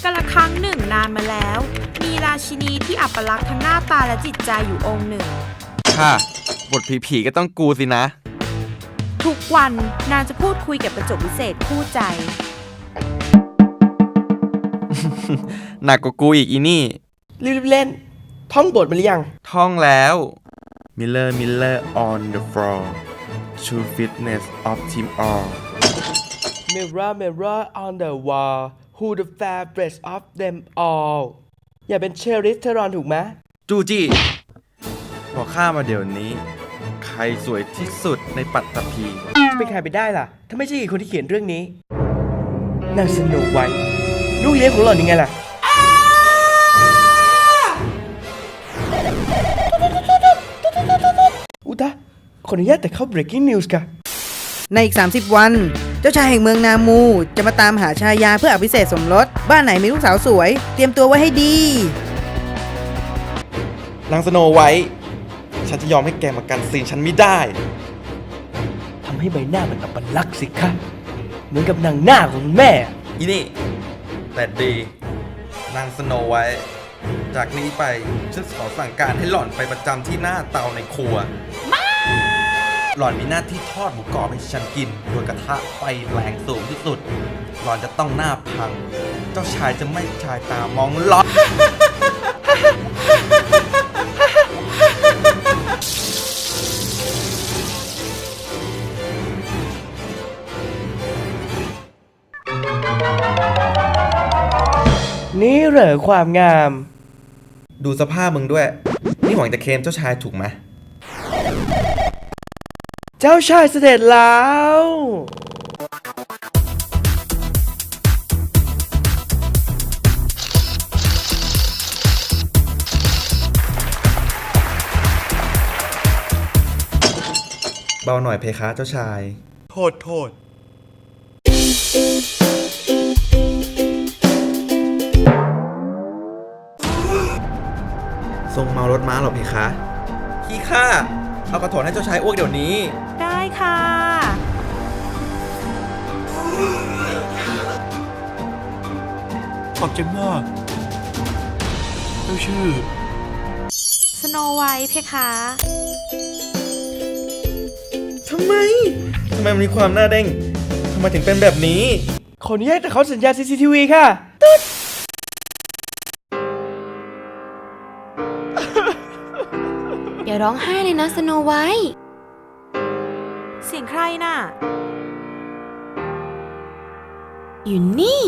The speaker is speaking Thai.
กาลครั้งหนึ่งนานมาแล้วมีราชินีที่อัปลักษณ์ทั้งหน้าตาและจิตใจอยู่องค์หนึ่งค่ะบทผีๆก็ต้องกูสินะทุกวันนางจะพูดคุยกับประจบวิเศษคู่ใจ หนักกว่ากูอีกอีนี่รีบเล่นท่องบทมาหรือยังท่องแล้ว Miller Miller on the floor True fitness of team all Mirror Mirror on the wall Who the fairest of them all อย่าเป็นเชอริสเทอรอนถูกไหมจูจี้บอกข้ามาเดี๋ยวนี้ ใครสวยที่สุดในปัตตภีจะเป็นใครไปได้ล่ะถ้าไม่ใช่คนที่เขียนเรื่องนี้นางสโนไวท์ลูกเลี้ยงของหล่อนยังไงล่ะอุตะขออนุญาตแต่เข้า breaking news ค่ะในอีก30 วันเจ้าชายแห่งเมืองนามูจะมาตามหาชายาเพื่ออภิเษกสมรสบ้านไหนมีลูกสาวสวยเตรียมตัวไว้ให้ดีนางสโนไวท์ฉันจะยอมให้แกมากันซีนฉันไม่ได้ทำให้ใบหน้ามันอัปลักษณ์สิคะเหมือนกับนางหน้าของแม่อีนี่แต่ดีนางสโนไวท์จากนี้ไปฉันขอสั่งการให้หล่อนไปประจำที่หน้าเตาในครัวหล่อนมีหน้าที่ทอดหมูกรอบให้ฉันกินโดยกระทะไฟแรงสูงที่สุดหล่อนจะต้องหน้าพังเจ้าชายจะไม่ชายตามองหล่อนนี่เหรอความงามดูสภาพมึงด้วยนี่หวังจะเคลมเจ้าชายถูกไหมเจ้าชายเสด็จแล้วเบาหน่อยเพคะเจ้าชายโทษทรงเมารถม้าหรอเพคะขี้ข้าเอากระโถนให้เจ้าชายอ้วกเดี๋ยวนี้ได้ค่ะขอบใจมากเจ้าชื่อสโนไวท์เพคะทำไมมันมีความหน้าเด้งทำไมถึงเป็นแบบนี้ขออนุญาตแต่เขาสัญญา CCTV ค่ะตุ๊ดอย่าร้องไห้เลยนะสโนไวท์เสียงใครน่ะอยู่นี่